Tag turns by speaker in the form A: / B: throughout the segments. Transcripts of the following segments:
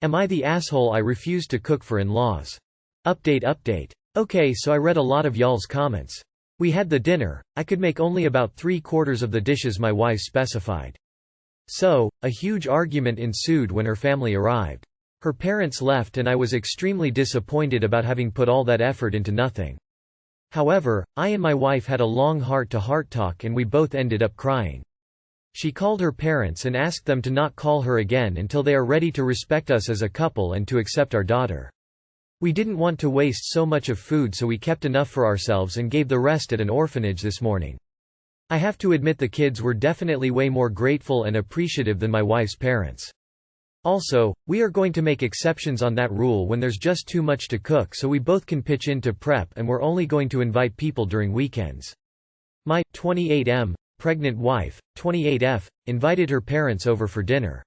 A: Am I the asshole I refuse to cook for in-laws? Update. Okay, so I read a lot of y'all's comments. We had the dinner, I could make only about 3/4 of the dishes my wife specified. So, a huge argument ensued when her family arrived. Her parents left and I was extremely disappointed about having put all that effort into nothing. However, I and my wife had a long heart-to-heart talk and we both ended up crying. She called her parents and asked them to not call her again until they are ready to respect us as a couple and to accept our daughter. We didn't want to waste so much of food, so we kept enough for ourselves and gave the rest at an orphanage this morning. I have to admit the kids were definitely way more grateful and appreciative than my wife's parents. Also, we are going to make exceptions on that rule when there's just too much to cook, so we both can pitch in to prep, and we're only going to invite people during weekends. My 28M pregnant wife, 28F, invited her parents over for dinner.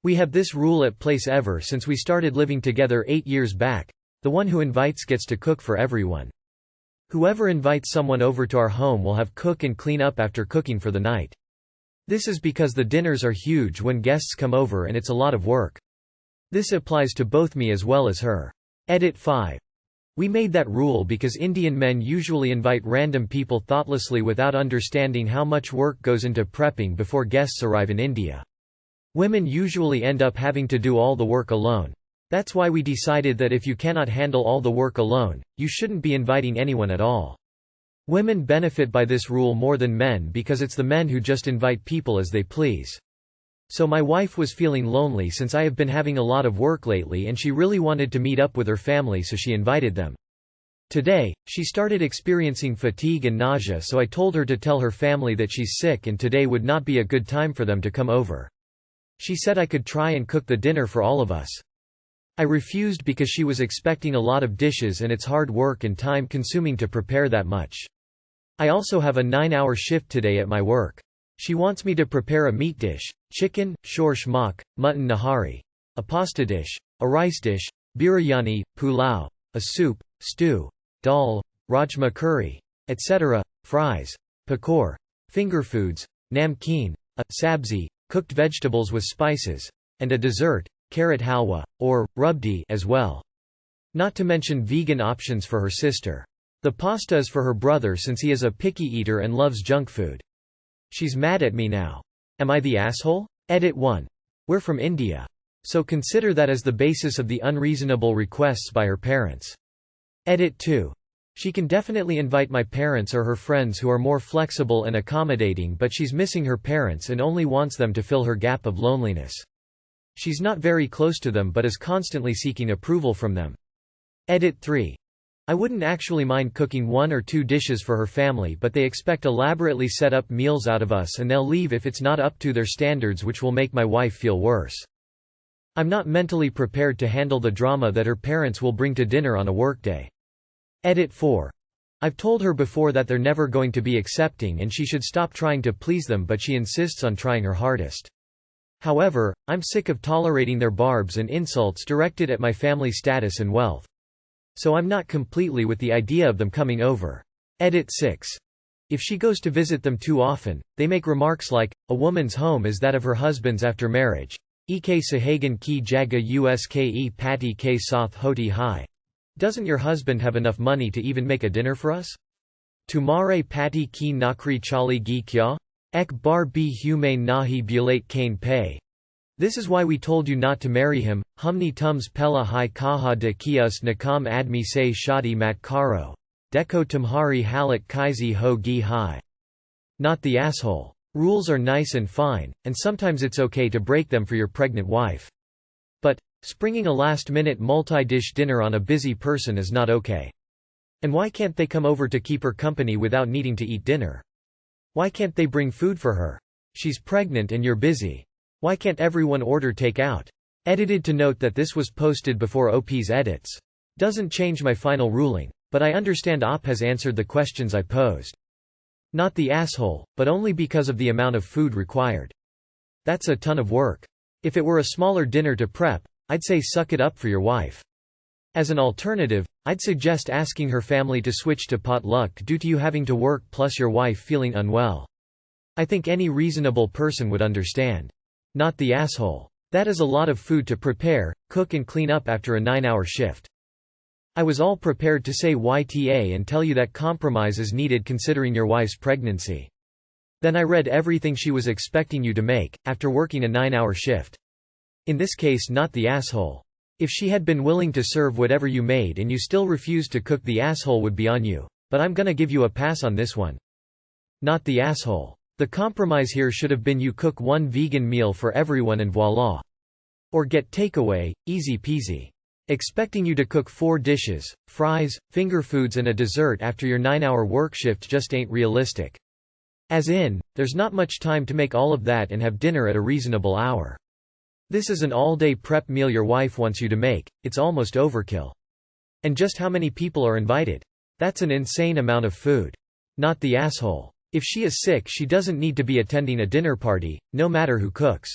A: We have this rule at place ever since we started living together 8 years back. The one who invites gets to cook for everyone. Whoever invites someone over to our home will have cook and clean up after cooking for the night. This is because the dinners are huge when guests come over and it's a lot of work. This applies to both me as well as her. Edit 5. We made that rule because Indian men usually invite random people thoughtlessly without understanding how much work goes into prepping before guests arrive in India. Women usually end up having to do all the work alone. That's why we decided that if you cannot handle all the work alone, you shouldn't be inviting anyone at all. Women benefit by this rule more than men because it's the men who just invite people as they please. So my wife was feeling lonely since I have been having a lot of work lately and she really wanted to meet up with her family, so she invited them. Today, she started experiencing fatigue and nausea, so I told her to tell her family that she's sick and today would not be a good time for them to come over. She said I could try and cook the dinner for all of us. I refused because she was expecting a lot of dishes and it's hard work and time consuming to prepare that much. I also have a 9-hour shift today at my work. She wants me to prepare a meat dish, chicken, shorsh mak, mutton nahari, a pasta dish, a rice dish, biryani, pulao, a soup, stew, dal, rajma curry, etc., fries, pakor, finger foods, namkeen, a sabzi, cooked vegetables with spices, and a dessert, carrot halwa, or rubdi as well. Not to mention vegan options for her sister. The pasta is for her brother since he is a picky eater and loves junk food. She's mad at me now. Am I the asshole? Edit 1. We're from India. So consider that as the basis of the unreasonable requests by her parents. Edit 2. She can definitely invite my parents or her friends who are more flexible and accommodating, but she's missing her parents and only wants them to fill her gap of loneliness. She's not very close to them but is constantly seeking approval from them. Edit 3. I wouldn't actually mind cooking 1 or 2 dishes for her family, but they expect elaborately set up meals out of us and they'll leave if it's not up to their standards, which will make my wife feel worse. I'm not mentally prepared to handle the drama that her parents will bring to dinner on a workday. Edit 4. I've told her before that they're never going to be accepting and she should stop trying to please them, but she insists on trying her hardest. However, I'm sick of tolerating their barbs and insults directed at my family status and wealth. So I'm not completely with the idea of them coming over. Edit 6. If she goes to visit them too often, they make remarks like, a woman's home is that of her husband's after marriage. Ek sahagan ki jaga uske pati ke sath hoti hai. Doesn't your husband have enough money to even make a dinner for us? Tumare pati ki nakri chali gi kya? Ek bar bhi humane nahi bulate kane pay. This is why we told you not to marry him. Humni tums pela hai kaha de kius nakam admi se shadi mat karo. Deko tumhari halat kaisi ho gi hai. Not the asshole. Rules are nice and fine, and sometimes it's okay to break them for your pregnant wife. But springing a last-minute multi-dish dinner on a busy person is not okay. And why can't they come over to keep her company without needing to eat dinner? Why can't they bring food for her? She's pregnant and you're busy. Why can't everyone order takeout? Edited to note that this was posted before OP's edits. Doesn't change my final ruling, but I understand OP has answered the questions I posed. Not the asshole, but only because of the amount of food required. That's a ton of work. If it were a smaller dinner to prep, I'd say suck it up for your wife. As an alternative, I'd suggest asking her family to switch to potluck due to you having to work plus your wife feeling unwell. I think any reasonable person would understand. Not the asshole. That is a lot of food to prepare, cook and clean up after a 9-hour shift. I was all prepared to say YTA and tell you that compromise is needed considering your wife's pregnancy. Then I read everything she was expecting you to make, after working a 9-hour shift. In this case, not the asshole. If she had been willing to serve whatever you made and you still refused to cook, the asshole would be on you. But I'm gonna give you a pass on this one. Not the asshole. The compromise here should have been you cook one vegan meal for everyone and voila. Or get takeaway, easy peasy. Expecting you to cook 4 dishes, fries, finger foods and a dessert after your 9-hour work shift just ain't realistic. As in, there's not much time to make all of that and have dinner at a reasonable hour. This is an all-day prep meal your wife wants you to make, it's almost overkill. And just how many people are invited? That's an insane amount of food. Not the asshole. If she is sick, she doesn't need to be attending a dinner party, no matter who cooks.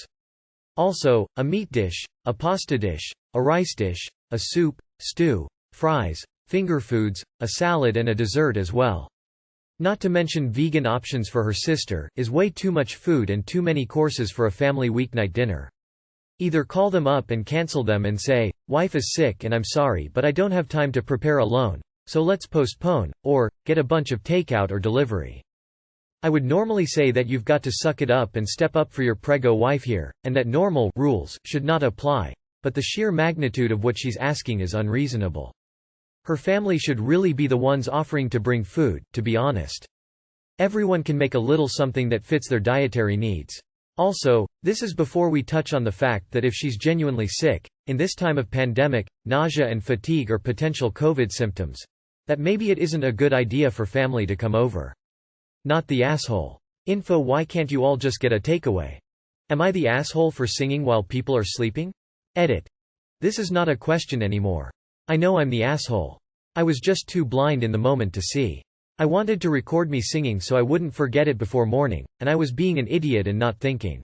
A: Also, a meat dish, a pasta dish, a rice dish, a soup, stew, fries, finger foods, a salad and a dessert as well. Not to mention vegan options for her sister, is way too much food and too many courses for a family weeknight dinner. Either call them up and cancel them and say, "Wife is sick and I'm sorry but I don't have time to prepare alone, so let's postpone," or, get a bunch of takeout or delivery. I would normally say that you've got to suck it up and step up for your preggo wife here, and that normal rules should not apply, but the sheer magnitude of what she's asking is unreasonable. Her family should really be the ones offering to bring food, to be honest. Everyone can make a little something that fits their dietary needs. Also, this is before we touch on the fact that if she's genuinely sick, in this time of pandemic, nausea and fatigue are potential COVID symptoms, that maybe it isn't a good idea for family to come over. Not the asshole. Info: why can't you all just get a takeaway? Am I the asshole for singing while people are sleeping? Edit. This is not a question anymore. I know I'm the asshole. I was just too blind in the moment to see. I wanted to record me singing so I wouldn't forget it before morning, and I was being an idiot and not thinking.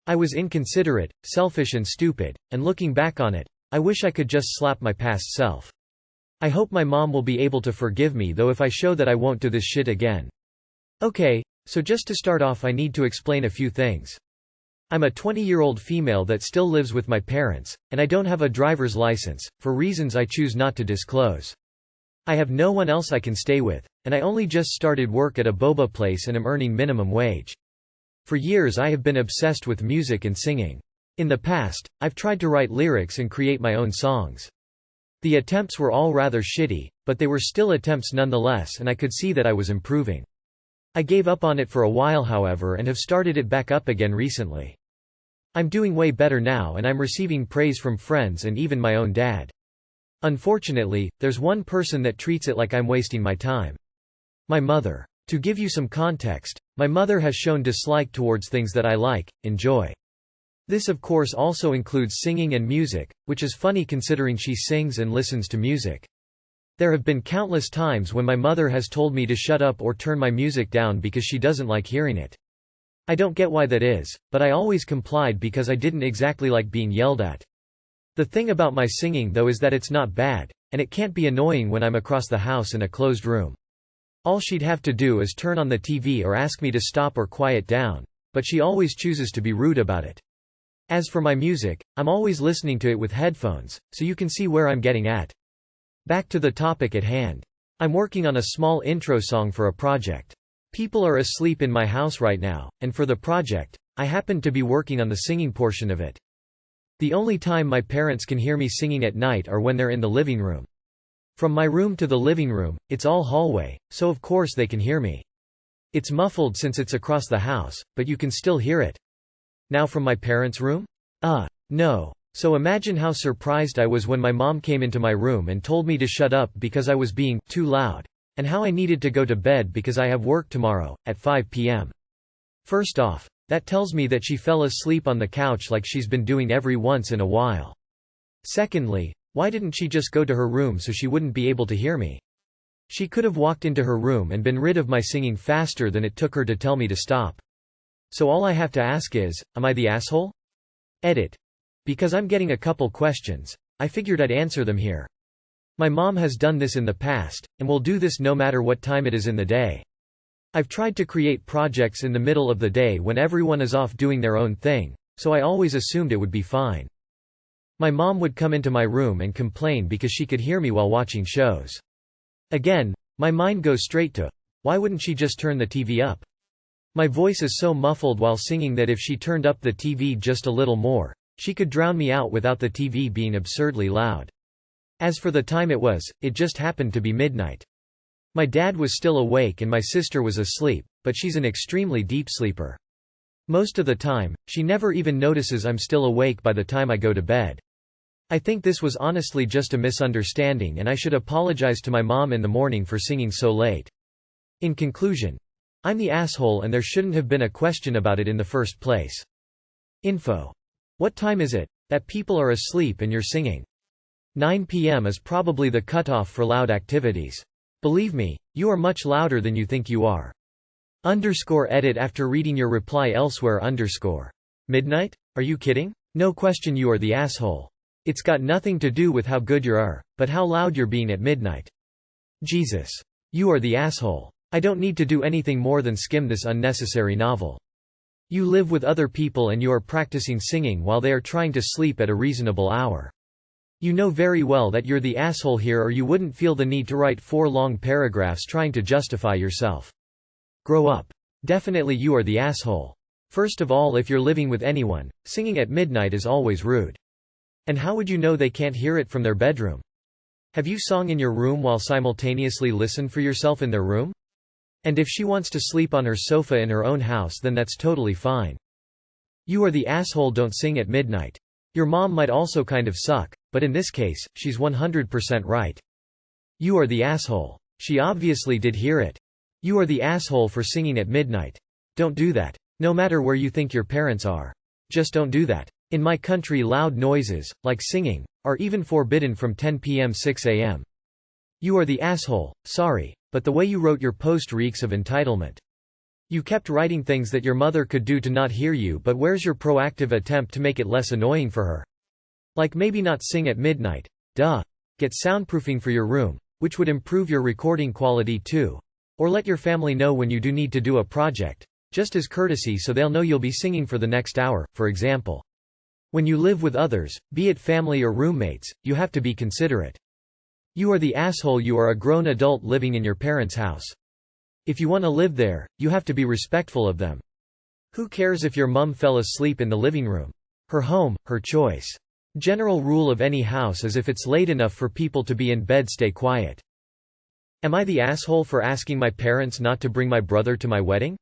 A: I was inconsiderate, selfish and stupid, and looking back on it, I wish I could just slap my past self. I hope my mom will be able to forgive me though if I show that I won't do this shit again. Okay, so just to start off I need to explain a few things. I'm a 20-year-old female that still lives with my parents, and I don't have a driver's license, for reasons I choose not to disclose. I have no one else I can stay with, and I only just started work at a boba place and am earning minimum wage. For years I have been obsessed with music and singing. In the past, I've tried to write lyrics and create my own songs. The attempts were all rather shitty, but they were still attempts nonetheless and I could see that I was improving. I gave up on it for a while however and have started it back up again recently. I'm doing way better now and I'm receiving praise from friends and even my own dad. Unfortunately, there's one person that treats it like I'm wasting my time. My mother. To give you some context, my mother has shown dislike towards things that I like, enjoy. This of course also includes singing and music, which is funny considering she sings and listens to music. There have been countless times when my mother has told me to shut up or turn my music down because she doesn't like hearing it. I don't get why that is, but I always complied because I didn't exactly like being yelled at. The thing about my singing though is that it's not bad, and it can't be annoying when I'm across the house in a closed room. All she'd have to do is turn on the TV or ask me to stop or quiet down, but she always chooses to be rude about it. As for my music, I'm always listening to it with headphones, so you can see where I'm getting at. Back to the topic at hand. I'm working on a small intro song for a project. People are asleep in my house right now, and for the project, I happen to be working on the singing portion of it. The only time my parents can hear me singing at night are when they're in the living room. From my room to the living room, it's all hallway, so of course they can hear me. It's muffled since it's across the house, but you can still hear it. Now from my parents' room? No. So imagine how surprised I was when my mom came into my room and told me to shut up because I was being too loud, and how I needed to go to bed because I have work tomorrow, at 5 p.m. First off, that tells me that she fell asleep on the couch like she's been doing every once in a while. Secondly, why didn't she just go to her room so she wouldn't be able to hear me? She could have walked into her room and been rid of my singing faster than it took her to tell me to stop. So all I have to ask is, am I the asshole? Edit. Because I'm getting a couple questions, I figured I'd answer them here. My mom has done this in the past, and will do this no matter what time it is in the day. I've tried to create projects in the middle of the day when everyone is off doing their own thing, so I always assumed it would be fine. My mom would come into my room and complain because she could hear me while watching shows. Again, my mind goes straight to, why wouldn't she just turn the TV up? My voice is so muffled while singing that if she turned up the TV just a little more, she could drown me out without the TV being absurdly loud. As for the time it just happened to be midnight. My dad was still awake and my sister was asleep, but she's an extremely deep sleeper. Most of the time, she never even notices I'm still awake by the time I go to bed. I think this was honestly just a misunderstanding and I should apologize to my mom in the morning for singing so late. In conclusion, I'm the asshole and there shouldn't have been a question about it in the first place. Info. What time is it? That people are asleep and you're singing. 9 p.m. is probably the cutoff for loud activities. Believe me, you are much louder than you think you are. _edit after reading your reply elsewhere _ Midnight? Are you kidding? No question you are the asshole. It's got nothing to do with how good you are, but how loud you're being at midnight. Jesus. You are the asshole. I don't need to do anything more than skim this unnecessary novel. You live with other people and you are practicing singing while they are trying to sleep at a reasonable hour. You know very well that you're the asshole here or you wouldn't feel the need to write 4 long paragraphs trying to justify yourself. Grow up. Definitely you are the asshole. First of all, if you're living with anyone, singing at midnight is always rude. And how would you know they can't hear it from their bedroom? Have you sung in your room while simultaneously listen for yourself in their room? And if she wants to sleep on her sofa in her own house, then that's totally fine. You are the asshole, don't sing at midnight. Your mom might also kind of suck, but in this case, she's 100% right. You are the asshole. She obviously did hear it. You are the asshole for singing at midnight. Don't do that. No matter where you think your parents are. Just don't do that. In my country, loud noises, like singing, are even forbidden from 10 p.m. 6 a.m. You are the asshole, sorry, but the way you wrote your post reeks of entitlement. You kept writing things that your mother could do to not hear you, but where's your proactive attempt to make it less annoying for her? Like maybe not sing at midnight. Duh. Get soundproofing for your room, which would improve your recording quality too. Or let your family know when you do need to do a project, just as courtesy so they'll know you'll be singing for the next hour, for example. When you live with others, be it family or roommates, you have to be considerate. You are the asshole, you are a grown adult living in your parents' house. If you want to live there, you have to be respectful of them. Who cares if your mum fell asleep in the living room? Her home, her choice. General rule of any house is if it's late enough for people to be in bed, stay quiet. Am I the asshole for asking my parents not to bring my brother to my wedding?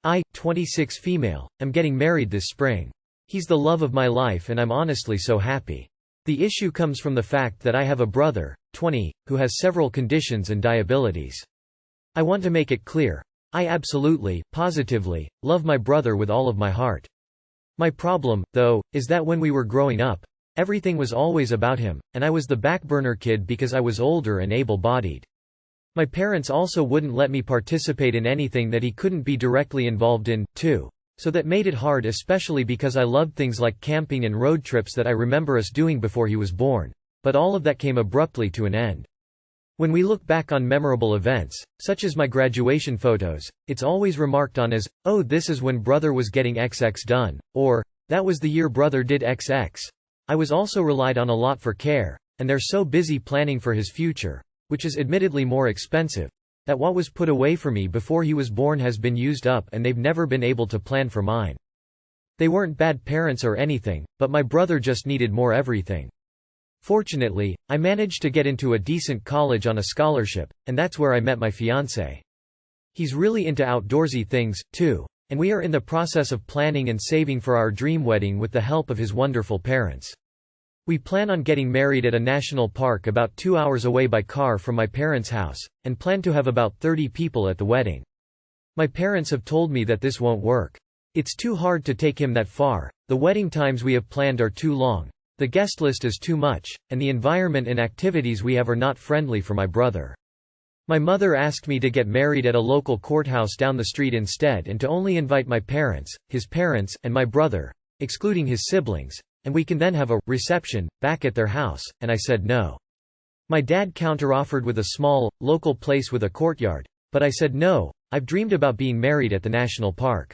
A: I, 26 female, am getting married this spring. He's the love of my life and I'm honestly so happy. The issue comes from the fact that I have a brother, 20, who has several conditions and disabilities. I want to make it clear. I absolutely, positively, love my brother with all of my heart. My problem, though, is that when we were growing up, everything was always about him, and I was the backburner kid because I was older and able-bodied. My parents also wouldn't let me participate in anything that he couldn't be directly involved in, too. So that made it hard, especially because I loved things like camping and road trips that I remember us doing before he was born. But all of that came abruptly to an end. When we look back on memorable events, such as my graduation photos, it's always remarked on as, oh, this is when brother was getting XX done, or, that was the year brother did XX. I was also relied on a lot for care, and they're so busy planning for his future, which is admittedly more expensive, that what was put away for me before he was born has been used up and they've never been able to plan for mine. They weren't bad parents or anything, but my brother just needed more everything. Fortunately, I managed to get into a decent college on a scholarship, and that's where I met my fiancé. He's really into outdoorsy things, too, and we are in the process of planning and saving for our dream wedding with the help of his wonderful parents. We plan on getting married at a national park about 2 hours away by car from my parents' house, and plan to have about 30 people at the wedding. My parents have told me that this won't work. It's too hard to take him that far, the wedding times we have planned are too long, the guest list is too much, and the environment and activities we have are not friendly for my brother. My mother asked me to get married at a local courthouse down the street instead and to only invite my parents, his parents, and my brother, excluding his siblings, and we can then have a reception back at their house, and I said no. My dad counteroffered with a small, local place with a courtyard, but I said no, I've dreamed about being married at the national park.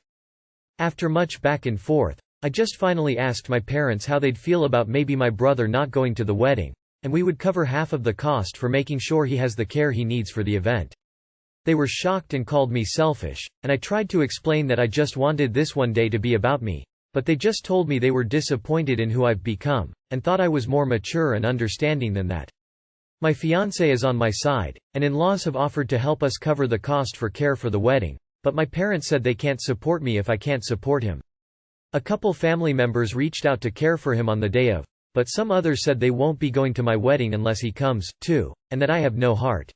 A: After much back and forth, I just finally asked my parents how they'd feel about maybe my brother not going to the wedding, and we would cover half of the cost for making sure he has the care he needs for the event. They were shocked and called me selfish, and I tried to explain that I just wanted this one day to be about me, but they just told me they were disappointed in who I've become, and thought I was more mature and understanding than that. My fiancé is on my side, and in-laws have offered to help us cover the cost for care for the wedding, but my parents said they can't support me if I can't support him. A couple family members reached out to care for him on the day of, but some others said they won't be going to my wedding unless he comes, too, and that I have no heart.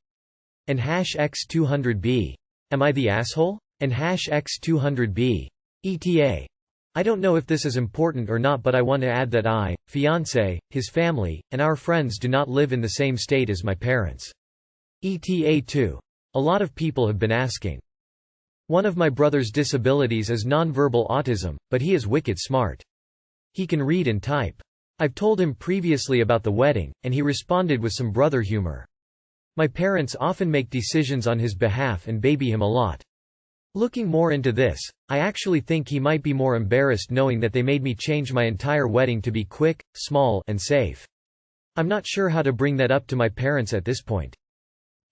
A: And #X200B. Am I the asshole? And #X200B. ETA. I don't know if this is important or not, but I want to add that I, fiancé, his family, and our friends do not live in the same state as my parents. ETA 2. A lot of people have been asking. One of my brother's disabilities is nonverbal autism, but he is wicked smart. He can read and type. I've told him previously about the wedding, and he responded with some brother humor. My parents often make decisions on his behalf and baby him a lot. Looking more into this, I actually think he might be more embarrassed knowing that they made me change my entire wedding to be quick, small, and safe. I'm not sure how to bring that up to my parents at this point.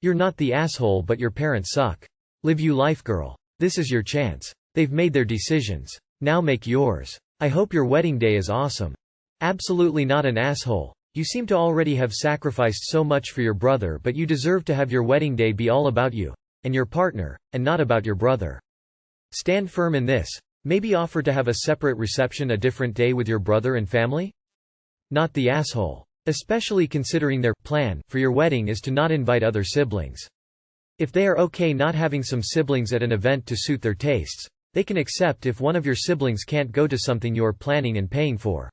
A: You're not the asshole, but your parents suck. Live you life, girl. This is your chance. They've made their decisions. Now make yours. I hope your wedding day is awesome. Absolutely not an asshole. You seem to already have sacrificed so much for your brother, but you deserve to have your wedding day be all about you and your partner, and not about your brother. Stand firm in this. Maybe offer to have a separate reception a different day with your brother and family? Not the asshole. Especially considering their plan for your wedding is to not invite other siblings. If they are okay not having some siblings at an event to suit their tastes, they can accept if one of your siblings can't go to something you are planning and paying for.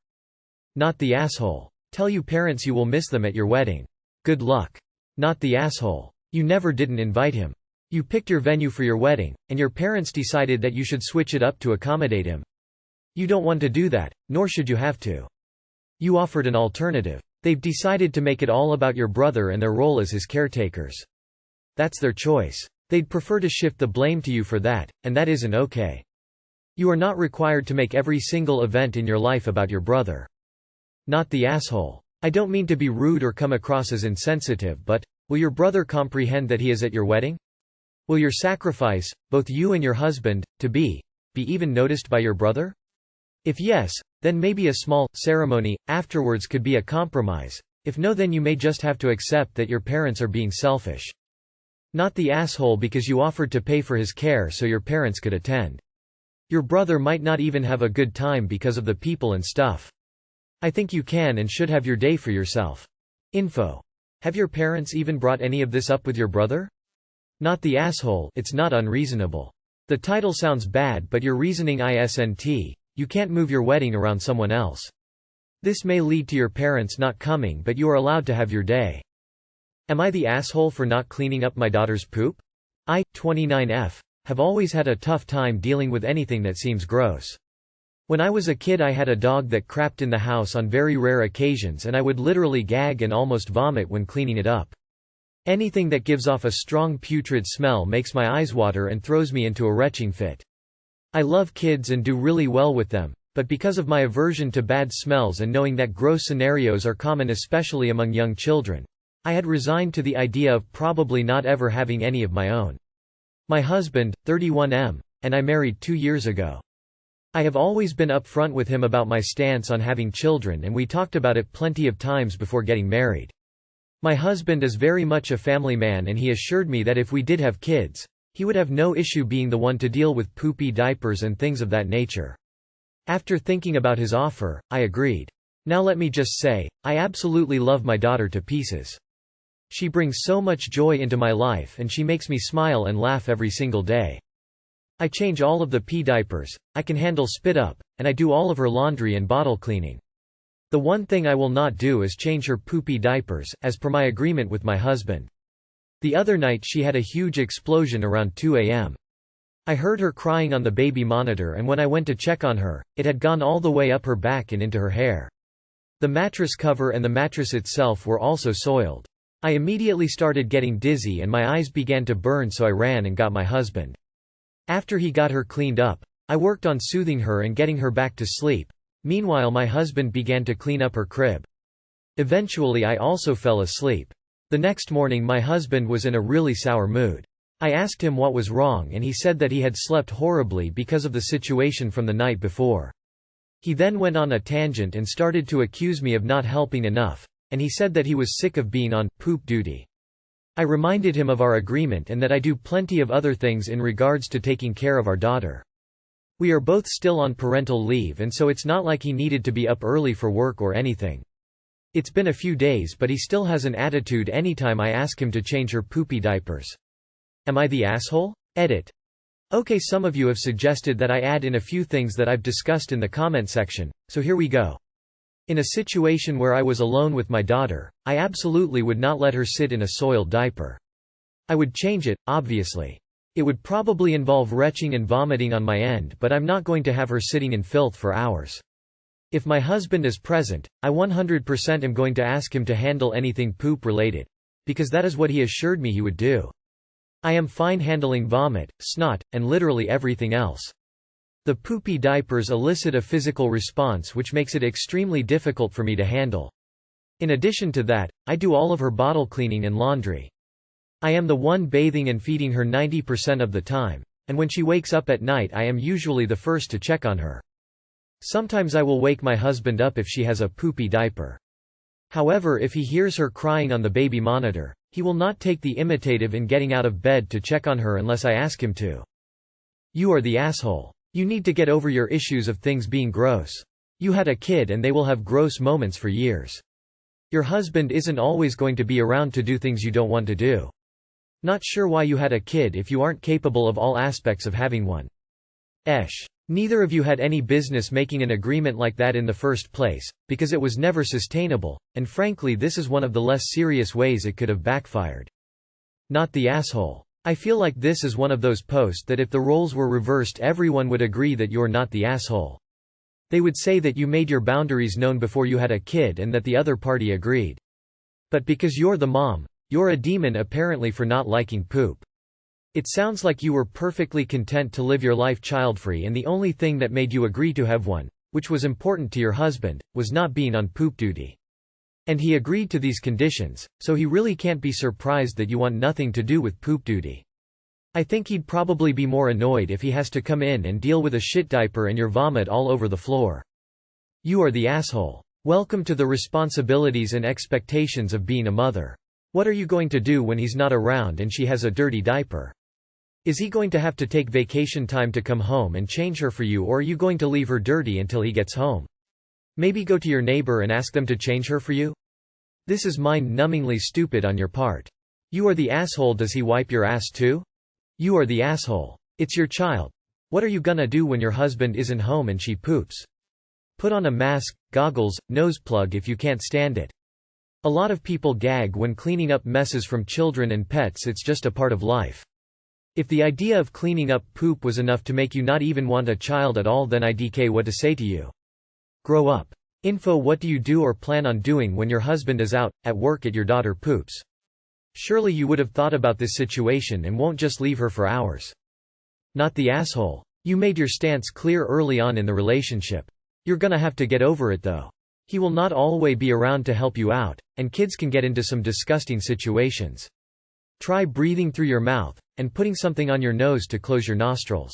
A: Not the asshole. Tell your parents you will miss them at your wedding. Good luck. Not the asshole. You never didn't invite him. You picked your venue for your wedding, and your parents decided that you should switch it up to accommodate him. You don't want to do that, nor should you have to. You offered an alternative. They've decided to make it all about your brother and their role as his caretakers. That's their choice. They'd prefer to shift the blame to you for that, and that isn't okay. You are not required to make every single event in your life about your brother. Not the asshole. I don't mean to be rude or come across as insensitive, but will your brother comprehend that he is at your wedding? Will your sacrifice, both you and your husband, be even noticed by your brother? If yes, then maybe a small ceremony afterwards could be a compromise. If no, then you may just have to accept that your parents are being selfish. Not the asshole because you offered to pay for his care so your parents could attend. Your brother might not even have a good time because of the people and stuff. I think you can and should have your day for yourself. Info. Have your parents even brought any of this up with your brother? Not the asshole. It's not unreasonable. The title sounds bad, but your reasoning isn't. You can't move your wedding around someone else. This may lead to your parents not coming, but you are allowed to have your day. Am I the asshole for not cleaning up my daughter's poop? I, 29F, have always had a tough time dealing with anything that seems gross. When I was a kid, I had a dog that crapped in the house on very rare occasions, and I would literally gag and almost vomit when cleaning it up. Anything that gives off a strong putrid smell makes my eyes water and throws me into a retching fit. I love kids and do really well with them, but because of my aversion to bad smells and knowing that gross scenarios are common especially among young children, I had resigned to the idea of probably not ever having any of my own. My husband, 31M, and I married 2 years ago. I have always been upfront with him about my stance on having children, and we talked about it plenty of times before getting married. My husband is very much a family man, and he assured me that if we did have kids, he would have no issue being the one to deal with poopy diapers and things of that nature. After thinking about his offer, I agreed. Now let me just say, I absolutely love my daughter to pieces. She brings so much joy into my life, and she makes me smile and laugh every single day. I change all of the pee diapers, I can handle spit up, and I do all of her laundry and bottle cleaning. The one thing I will not do is change her poopy diapers, as per my agreement with my husband. The other night she had a huge explosion around 2 a.m. I heard her crying on the baby monitor, and when I went to check on her, it had gone all the way up her back and into her hair. The mattress cover and the mattress itself were also soiled. I immediately started getting dizzy and my eyes began to burn, so I ran and got my husband. After he got her cleaned up, I worked on soothing her and getting her back to sleep, Meanwhile my husband began to clean up her crib. Eventually I also fell asleep. The next morning my husband was in a really sour mood. I asked him what was wrong and he said that he had slept horribly because of the situation from the night before. He then went on a tangent and started to accuse me of not helping enough, and he said that he was sick of being on poop duty. I reminded him of our agreement and that I do plenty of other things in regards to taking care of our daughter. We are both still on parental leave and so it's not like he needed to be up early for work or anything. It's been a few days but he still has an attitude anytime I ask him to change her poopy diapers. Am I the asshole? Edit. Okay, some of you have suggested that I add in a few things that I've discussed in the comment section, so here we go. In a situation where I was alone with my daughter, I absolutely would not let her sit in a soiled diaper. I would change it, obviously. It would probably involve retching and vomiting on my end, but I'm not going to have her sitting in filth for hours. If my husband is present, I 100% am going to ask him to handle anything poop related. Because that is what he assured me he would do. I am fine handling vomit, snot, and literally everything else. The poopy diapers elicit a physical response which makes it extremely difficult for me to handle. In addition to that, I do all of her bottle cleaning and laundry. I am the one bathing and feeding her 90% of the time, and when she wakes up at night I am usually the first to check on her. Sometimes I will wake my husband up if she has a poopy diaper. However, if he hears her crying on the baby monitor, he will not take the initiative in getting out of bed to check on her unless I ask him to. You are the asshole. You need to get over your issues of things being gross. You had a kid and they will have gross moments for years. Your husband isn't always going to be around to do things you don't want to do. Not sure why you had a kid if you aren't capable of all aspects of having one. Neither of you had any business making an agreement like that in the first place, because it was never sustainable, and frankly this is one of the less serious ways it could have backfired. Not the asshole. I feel like this is one of those posts that if the roles were reversed everyone would agree that you're not the asshole. They would say that you made your boundaries known before you had a kid and that the other party agreed. But because you're the mom, you're a demon apparently for not liking poop. It sounds like you were perfectly content to live your life child-free and the only thing that made you agree to have one, which was important to your husband, was not being on poop duty. And he agreed to these conditions, so he really can't be surprised that you want nothing to do with poop duty. I think he'd probably be more annoyed if he has to come in and deal with a shit diaper and your vomit all over the floor. You are the asshole. Welcome to the responsibilities and expectations of being a mother. What are you going to do when he's not around and she has a dirty diaper? Is he going to have to take vacation time to come home and change her for you, or are you going to leave her dirty until he gets home? Maybe go to your neighbor and ask them to change her for you? This is mind-numbingly stupid on your part. You are the asshole. Does he wipe your ass too? You are the asshole. It's your child. What are you gonna do when your husband isn't home and she poops? Put on a mask, goggles, nose plug if you can't stand it. A lot of people gag when cleaning up messes from children and pets. It's just a part of life. If the idea of cleaning up poop was enough to make you not even want a child at all, then IDK what to say to you. Grow up. Info: what do you do or plan on doing when your husband is out, at work, at your daughter poops? Surely you would have thought about this situation and won't just leave her for hours. Not the asshole. You made your stance clear early on in the relationship. You're gonna have to get over it though. He will not always be around to help you out, and kids can get into some disgusting situations. Try breathing through your mouth, and putting something on your nose to close your nostrils.